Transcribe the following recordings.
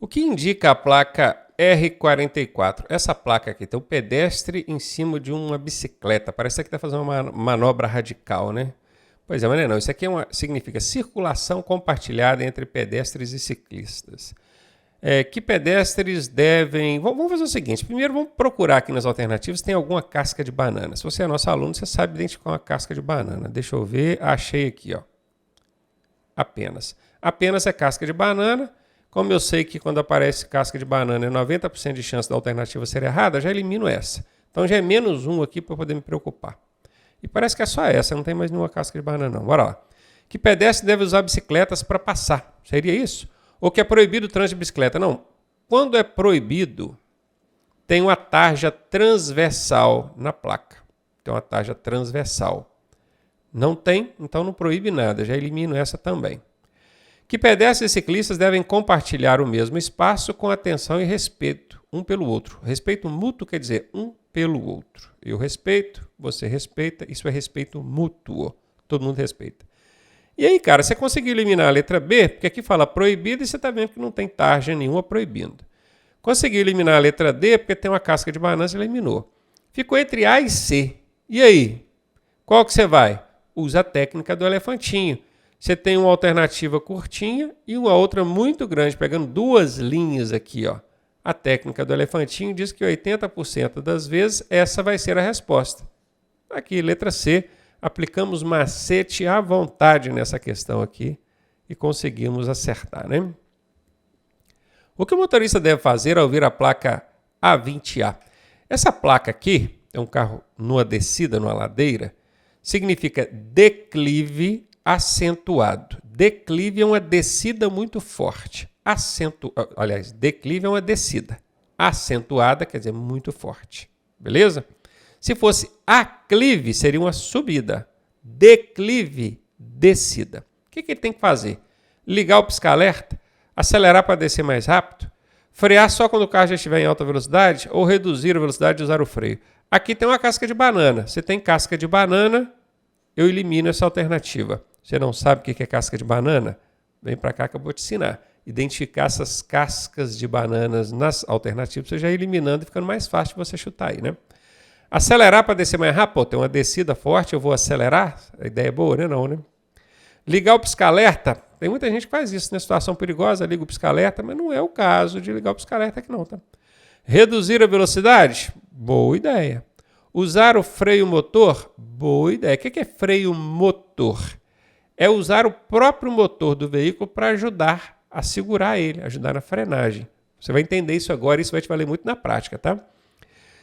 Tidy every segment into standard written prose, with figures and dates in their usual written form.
O que indica a placa R44? Essa placa aqui tem um pedestre em cima de uma bicicleta. Parece que está fazendo uma manobra radical, né? Pois é, mas não. Isso aqui significa circulação compartilhada entre pedestres e ciclistas. Que pedestres devem... Vamos fazer o seguinte. Primeiro, vamos procurar aqui nas alternativas se tem alguma casca de banana. Se você é nosso aluno, você sabe identificar uma casca de banana. Deixa eu ver. Achei aqui, ó. Apenas. Apenas é casca de banana. Como eu sei que quando aparece casca de banana é 90% de chance da alternativa ser errada, já elimino essa. Então já é menos um aqui para poder me preocupar. E parece que é só essa, não tem mais nenhuma casca de banana não. Bora lá. Que pedestre deve usar bicicletas para passar? Seria isso? Ou que é proibido o trânsito de bicicleta? Não. Quando é proibido, tem uma tarja transversal na placa. Tem uma tarja transversal. Não tem, então não proíbe nada. Já elimino essa também. Que pedestres e ciclistas devem compartilhar o mesmo espaço com atenção e respeito um pelo outro. Respeito mútuo quer dizer um pelo outro. Eu respeito, você respeita, isso é respeito mútuo. Todo mundo respeita. E aí, cara, você conseguiu eliminar a letra B, porque aqui fala proibido e você está vendo que não tem tarja nenhuma proibindo. Conseguiu eliminar a letra D, porque tem uma casca de banana, você eliminou. Ficou entre A e C. E aí? Qual que você vai? Usa a técnica do elefantinho. Você tem uma alternativa curtinha e uma outra muito grande, pegando duas linhas aqui, ó. A técnica do elefantinho diz que 80% das vezes essa vai ser a resposta. Aqui, letra C, aplicamos macete à vontade nessa questão aqui e conseguimos acertar, né? O que o motorista deve fazer ao ouvir a placa A20A? Essa placa aqui, é um carro numa descida, numa ladeira, significa declive acentuado. Declive é uma descida muito forte. Aliás, declive é uma descida. Acentuada quer dizer muito forte. Beleza? Se fosse aclive, seria uma subida. Declive, descida. O que ele tem que fazer? Ligar o pisca-alerta? Acelerar para descer mais rápido? Frear só quando o carro já estiver em alta velocidade? Ou reduzir a velocidade e usar o freio? Aqui tem uma casca de banana. Se tem casca de banana, eu elimino essa alternativa. Você não sabe o que é casca de banana? Vem para cá que eu vou te ensinar. Identificar essas cascas de bananas nas alternativas, você já eliminando e ficando mais fácil de você chutar aí, né? Acelerar para descer mais rápido? Pô, tem uma descida forte, eu vou acelerar? A ideia é boa, né? Não, né? Ligar o pisca-alerta? Tem muita gente que faz isso, né? Situação perigosa, liga o pisca-alerta, mas não é o caso de ligar o pisca-alerta aqui não, tá? Reduzir a velocidade? Boa ideia. Usar o freio motor? Boa ideia. O que é freio motor? É usar o próprio motor do veículo para ajudar a segurar ele, ajudar na frenagem. Você vai entender isso agora e isso vai te valer muito na prática, tá?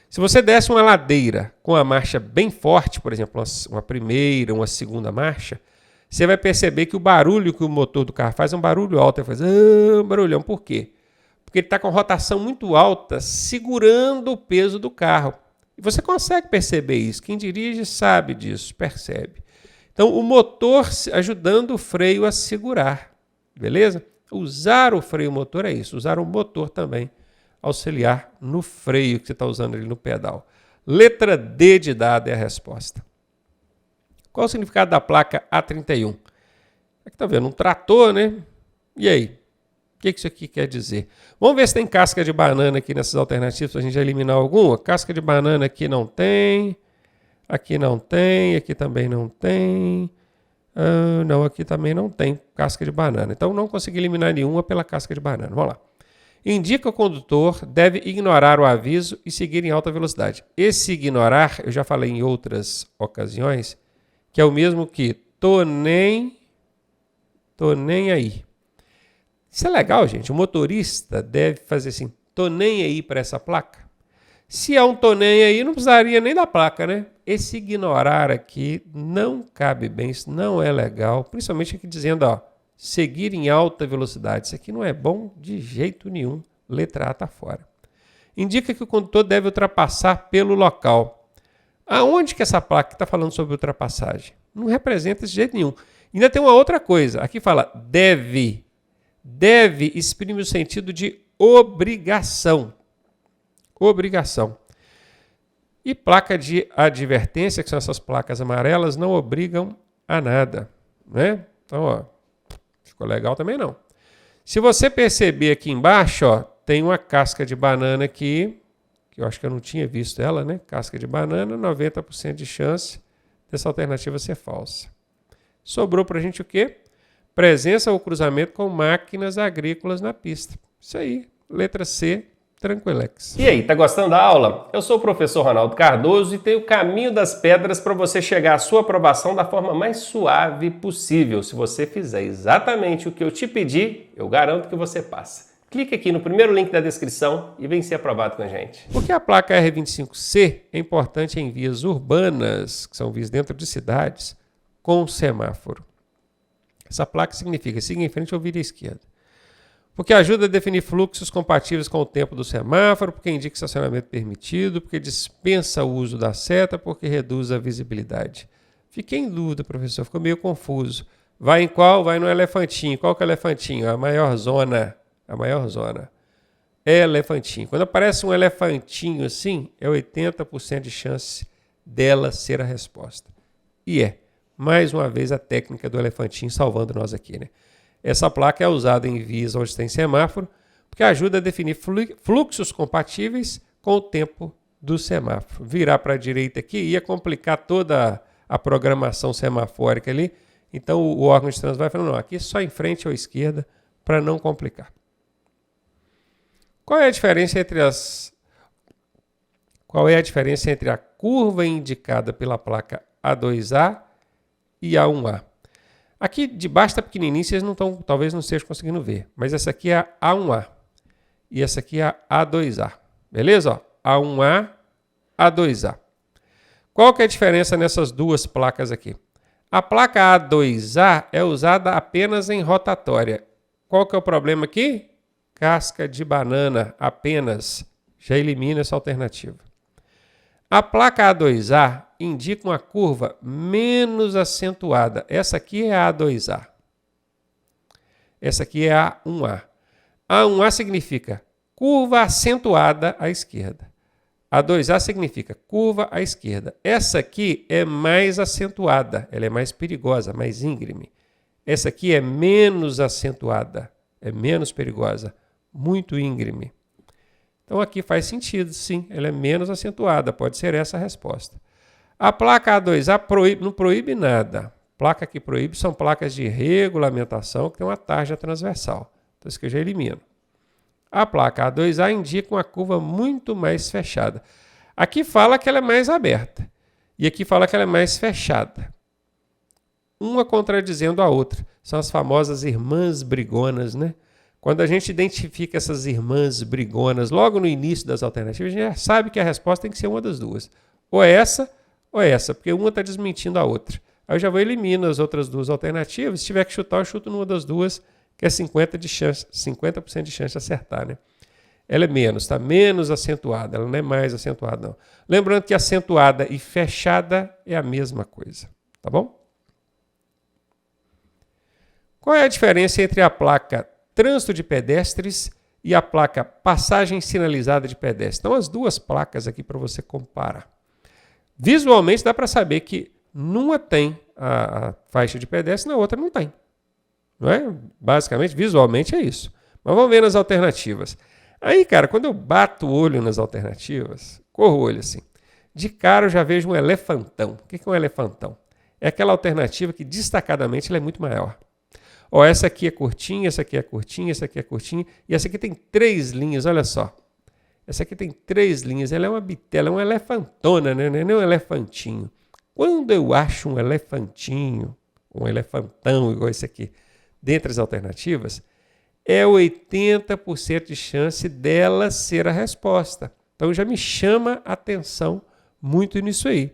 Se você desce uma ladeira com a marcha bem forte, por exemplo, uma primeira, uma segunda marcha, você vai perceber que o barulho que o motor do carro faz é um barulho alto. Ele faz um barulhão. Por quê? Porque ele está com rotação muito alta, segurando o peso do carro. E você consegue perceber isso. Quem dirige sabe disso, percebe. Então, o motor ajudando o freio a segurar, beleza? Usar o freio motor é isso, usar o motor também, auxiliar no freio que você está usando ali no pedal. Letra D de dado é a resposta. Qual o significado da placa A31? Aqui está vendo um trator, né? E aí? O que isso aqui quer dizer? Vamos ver se tem casca de banana aqui nessas alternativas para a gente eliminar alguma. Casca de banana aqui não tem. Aqui não tem, aqui também não tem. Não, aqui também não tem casca de banana. Então não consegui eliminar nenhuma pela casca de banana. Vamos lá. Indica o condutor deve ignorar o aviso e seguir em alta velocidade. Esse ignorar, eu já falei em outras ocasiões, que é o mesmo que tô nem aí. Isso é legal, gente. O motorista deve fazer assim, tô nem aí para essa placa. Se é um tô nem aí, não precisaria nem da placa, né? Esse ignorar aqui não cabe bem, isso não é legal. Principalmente aqui dizendo, ó, seguir em alta velocidade. Isso aqui não é bom de jeito nenhum. Letra A está fora. Indica que o condutor deve ultrapassar pelo local. Aonde que essa placa está falando sobre ultrapassagem? Não representa de jeito nenhum. Ainda tem uma outra coisa. Aqui fala deve. Deve exprime o sentido de obrigação. Obrigação. E placa de advertência, que são essas placas amarelas, não obrigam a nada, né? Então, ó, ficou legal também não. Se você perceber aqui embaixo, ó, tem uma casca de banana aqui, que eu acho que eu não tinha visto ela, né? Casca de banana, 90% de chance dessa alternativa ser falsa. Sobrou para a gente o quê? Presença ou cruzamento com máquinas agrícolas na pista. Isso aí, letra C, tranquilex. E aí, tá gostando da aula? Eu sou o professor Ronaldo Cardoso e tenho o caminho das pedras para você chegar à sua aprovação da forma mais suave possível. Se você fizer exatamente o que eu te pedi, eu garanto que você passa. Clique aqui no primeiro link da descrição e vem ser aprovado com a gente. Por que a placa R25C é importante em vias urbanas, que são vias dentro de cidades, com semáforo? Essa placa significa siga em frente ou vire à esquerda. Porque ajuda a definir fluxos compatíveis com o tempo do semáforo, porque indica estacionamento permitido, porque dispensa o uso da seta, porque reduz a visibilidade. Fiquei em dúvida, professor, ficou meio confuso. Vai em qual? Vai no elefantinho. Qual que é o elefantinho? A maior zona. A maior zona. É elefantinho. Quando aparece um elefantinho assim, é 80% de chance dela ser a resposta. E é. Mais uma vez a técnica do elefantinho salvando nós aqui, né? Essa placa é usada em vias onde tem semáforo, porque ajuda a definir fluxos compatíveis com o tempo do semáforo. Virar para a direita aqui ia complicar toda a programação semafórica ali. Então o órgão de trânsito vai falando, não, aqui só em frente ou esquerda para não complicar. Qual é a diferença entre a curva indicada pela placa A2A e A1A? Aqui de baixo está pequenininho, vocês não estão, talvez não estejam conseguindo ver. Mas essa aqui é a A1A e essa aqui é a A2A. Beleza? Ó, A1A, A2A. Qual que é a diferença nessas duas placas aqui? A placa A2A é usada apenas em rotatória. Qual que é o problema aqui? Casca de banana apenas. Já elimina essa alternativa. A placa A2A indica uma curva menos acentuada. Essa aqui é a A2A. Essa aqui é a A1A. A1A significa curva acentuada à esquerda. A2A significa curva à esquerda. Essa aqui é mais acentuada. Ela é mais perigosa, mais íngreme. Essa aqui é menos acentuada. É menos perigosa. Muito íngreme. Então aqui faz sentido, sim, ela é menos acentuada, pode ser essa a resposta. A placa A2A não proíbe nada. Placa que proíbe são placas de regulamentação que tem uma tarja transversal. Então isso que eu já elimino. A placa A2A indica uma curva muito mais fechada. Aqui fala que ela é mais aberta e aqui fala que ela é mais fechada. Uma contradizendo a outra. São as famosas irmãs brigonas, né? Quando a gente identifica essas irmãs brigonas logo no início das alternativas, a gente já sabe que a resposta tem que ser uma das duas. Ou é essa, porque uma está desmentindo a outra. Aí eu já vou eliminar as outras duas alternativas. Se tiver que chutar, eu chuto numa das duas, que é 50% de chance de acertar, né? Ela é menos, está menos acentuada, ela não é mais acentuada, não. Lembrando que acentuada e fechada é a mesma coisa, tá bom? Qual é a diferença entre a placa trânsito de pedestres e a placa passagem sinalizada de pedestres? Então, as duas placas aqui para você comparar. Visualmente, dá para saber que numa tem a faixa de pedestre, na outra não tem. Não é? Basicamente, visualmente é isso. Mas vamos ver nas alternativas. Aí, cara, quando eu bato o olho nas alternativas, corro o olho assim. De cara eu já vejo um elefantão. O que é um elefantão? É aquela alternativa que destacadamente ela é muito maior. Ó, essa aqui é curtinha, essa aqui é curtinha, essa aqui é curtinha. E essa aqui tem 3 linhas, olha só. Essa aqui tem 3 linhas, ela é uma bitela, é uma elefantona, né? Não é nem um elefantinho. Quando eu acho um elefantinho, um elefantão igual esse aqui, dentre as alternativas, é 80% de chance dela ser a resposta. Então já me chama a atenção muito nisso aí.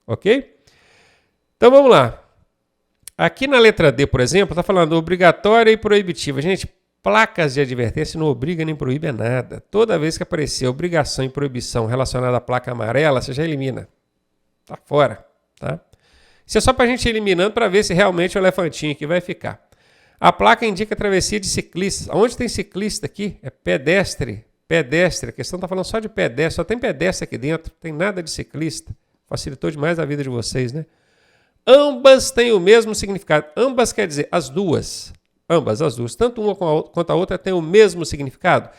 Ok? Então vamos lá. Aqui na letra D, por exemplo, está falando obrigatória e proibitiva. Gente, placas de advertência não obriga nem proíbe nada. Toda vez que aparecer obrigação e proibição relacionada à placa amarela, você já elimina. Está fora. Tá? Isso é só para a gente ir eliminando para ver se realmente o elefantinho aqui vai ficar. A placa indica travessia de ciclistas. Onde tem ciclista aqui? É pedestre. Pedestre. A questão está falando só de pedestre. Só tem pedestre aqui dentro. Não tem nada de ciclista. Facilitou demais a vida de vocês, né? Ambas têm o mesmo significado. Ambas quer dizer as duas. Ambas as duas, tanto uma quanto a outra, têm o mesmo significado?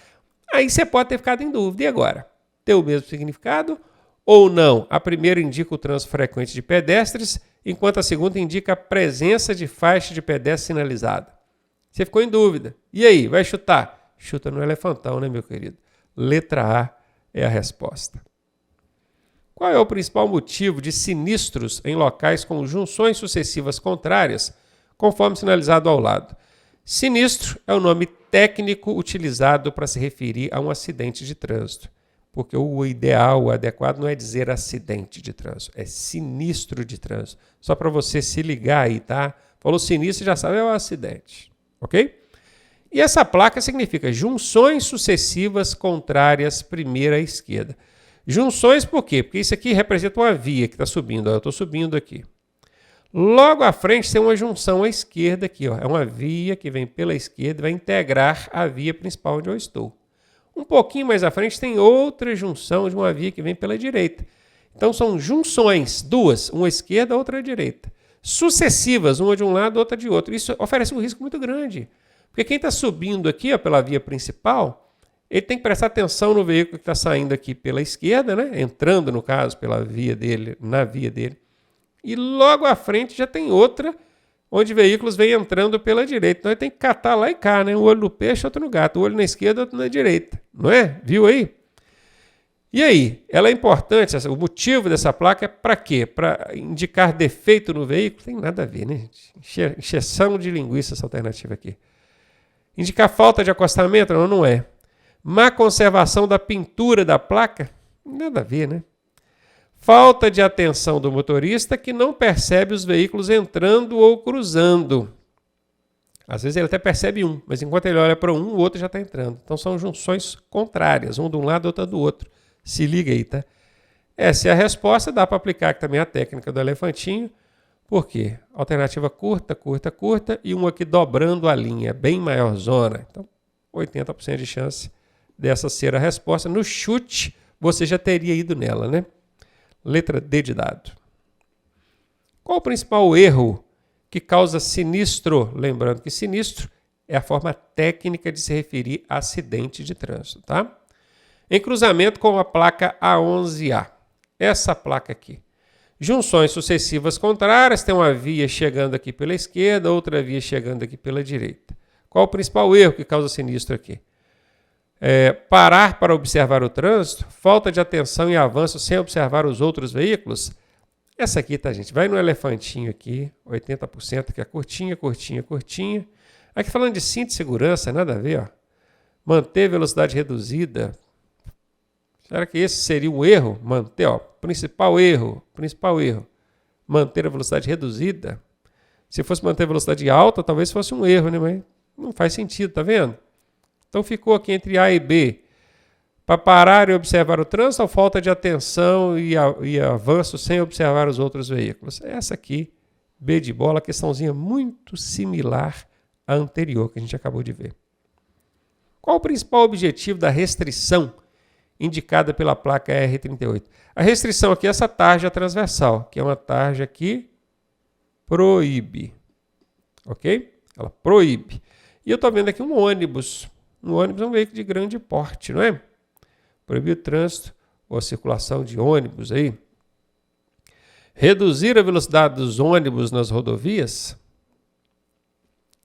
Aí você pode ter ficado em dúvida. E agora? Tem o mesmo significado ou não? A primeira indica o trânsito frequente de pedestres, enquanto a segunda indica a presença de faixa de pedestre sinalizada. Você ficou em dúvida. E aí, vai chutar? Chuta no elefantão, né, meu querido? Letra A é a resposta. Qual é o principal motivo de sinistros em locais com junções sucessivas contrárias, conforme sinalizado ao lado? Sinistro é o nome técnico utilizado para se referir a um acidente de trânsito. Porque o ideal, o adequado, não é dizer acidente de trânsito, é sinistro de trânsito. Só para você se ligar aí, tá? Falou sinistro, já sabe, é um acidente. Ok? E essa placa significa junções sucessivas contrárias, primeira à esquerda. Junções por quê? Porque isso aqui representa uma via que está subindo. Ó, eu estou subindo aqui. Logo à frente tem uma junção à esquerda aqui. Ó. É uma via que vem pela esquerda e vai integrar a via principal onde eu estou. Um pouquinho mais à frente tem outra junção de uma via que vem pela direita. Então são junções, duas, uma à esquerda, outra à direita. Sucessivas, uma de um lado, outra de outro. Isso oferece um risco muito grande. Porque quem está subindo aqui ó, pela via principal, ele tem que prestar atenção no veículo que está saindo aqui pela esquerda, né? Entrando, no caso, pela via dele, na via dele. E logo à frente já tem outra, onde veículos vêm entrando pela direita. Então ele tem que catar lá e cá, né? Um olho no peixe, outro no gato. Um olho na esquerda, outro na direita. Não é? Viu aí? E aí? Ela é importante, o motivo dessa placa é para quê? Para indicar defeito no veículo? Tem nada a ver, né? Encheção de linguiça essa alternativa aqui. Indicar falta de acostamento? Não, não é. Má conservação da pintura da placa? Nada a ver, né? Falta de atenção do motorista que não percebe os veículos entrando ou cruzando. Às vezes ele até percebe um, mas enquanto ele olha para um, o outro já está entrando. Então são junções contrárias, um de um lado, outro do outro. Se liga aí, tá? Essa é a resposta, dá para aplicar aqui também a técnica do elefantinho. Por quê? Alternativa curta, curta, curta e uma aqui dobrando a linha, bem maior zona. Então, 80% de chance dessa ser a resposta. No chute, você já teria ido nela, né? Letra D de dado. Qual o principal erro que causa sinistro? Lembrando que sinistro é a forma técnica de se referir a acidente de trânsito, tá? Em cruzamento com a placa A11A. Essa placa aqui. Junções sucessivas contrárias, tem uma via chegando aqui pela esquerda, outra via chegando aqui pela direita. Qual o principal erro que causa sinistro aqui? Parar para observar o trânsito, falta de atenção e avanço sem observar os outros veículos. Essa aqui, tá, gente? Vai no elefantinho aqui, 80%, que é curtinha, curtinha, curtinha. Aqui falando de cinto de segurança, nada a ver, ó. Manter velocidade reduzida. Será que esse seria um erro? Manter, ó, principal erro. Manter a velocidade reduzida. Se fosse manter a velocidade alta, talvez fosse um erro, né? Mas não faz sentido, tá vendo? Então ficou aqui entre A e B. Para parar e observar o trânsito, ou falta de atenção e avanço sem observar os outros veículos. Essa aqui, B de bola, questãozinha muito similar à anterior que a gente acabou de ver. Qual o principal objetivo da restrição indicada pela placa R38? A restrição aqui é essa tarja transversal, que é uma tarja que proíbe. Ok? Ela proíbe. E eu estou vendo aqui um ônibus. Um ônibus é um veículo de grande porte, não é? Proibir o trânsito ou a circulação de ônibus aí. Reduzir a velocidade dos ônibus nas rodovias.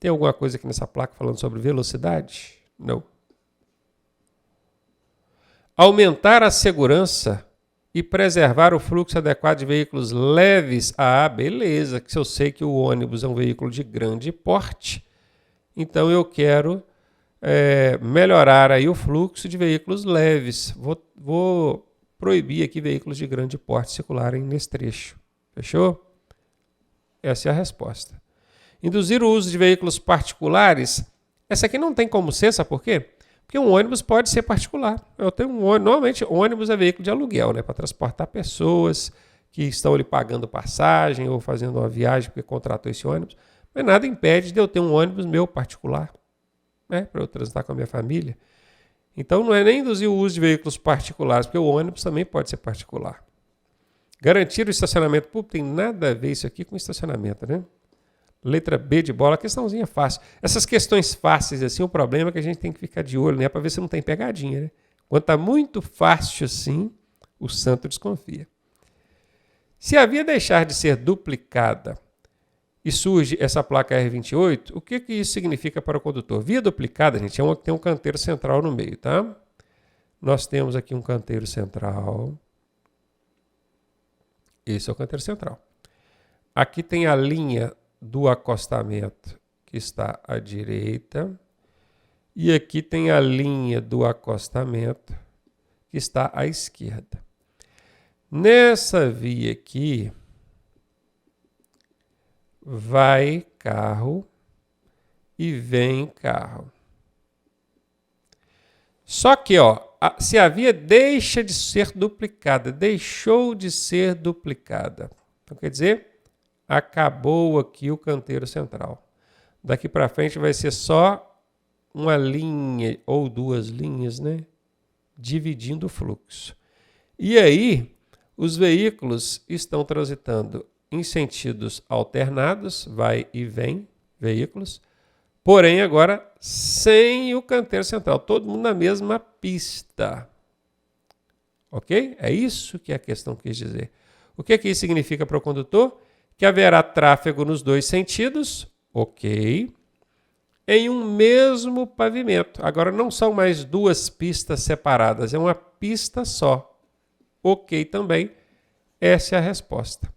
Tem alguma coisa aqui nessa placa falando sobre velocidade? Não. Aumentar a segurança e preservar o fluxo adequado de veículos leves. Ah, beleza, que se eu sei que o ônibus é um veículo de grande porte, então eu quero melhorar aí o fluxo de veículos leves. Vou proibir aqui veículos de grande porte circularem nesse trecho. Fechou? Essa é a resposta. Induzir o uso de veículos particulares. Essa aqui não tem como ser, sabe por quê? Porque um ônibus pode ser particular. Eu tenho normalmente, ônibus é veículo de aluguel, né, para transportar pessoas que estão ali pagando passagem ou fazendo uma viagem porque contratou esse ônibus. Mas nada impede de eu ter um ônibus meu particular, né, para eu transitar com a minha família. Então não é nem induzir o uso de veículos particulares, porque o ônibus também pode ser particular. Garantir o estacionamento público tem nada a ver isso aqui com estacionamento, né? Letra B de bola, questãozinha fácil. Essas questões fáceis, assim, o problema é que a gente tem que ficar de olho, né? Para ver se não tem pegadinha, né? Quando está muito fácil assim, o santo desconfia. Se a via deixar de ser duplicada e surge essa placa R28, o que isso significa para o condutor? Via duplicada, gente, tem um canteiro central no meio, tá? Nós temos aqui um canteiro central. Esse é o canteiro central. Aqui tem a linha do acostamento que está à direita. E aqui tem a linha do acostamento que está à esquerda. Nessa via aqui, vai carro e vem carro. Só que, ó, se a via deixa de ser duplicada, deixou de ser duplicada, então quer dizer, acabou aqui o canteiro central. Daqui para frente vai ser só uma linha ou duas linhas, né, dividindo o fluxo. E aí, os veículos estão transitando em sentidos alternados, vai e vem veículos, porém agora sem o canteiro central, todo mundo na mesma pista. Ok? É isso que a questão quis dizer. O que isso significa para o condutor? Que haverá tráfego nos dois sentidos, ok, em um mesmo pavimento. Agora não são mais duas pistas separadas, é uma pista só. Ok também, essa é a resposta.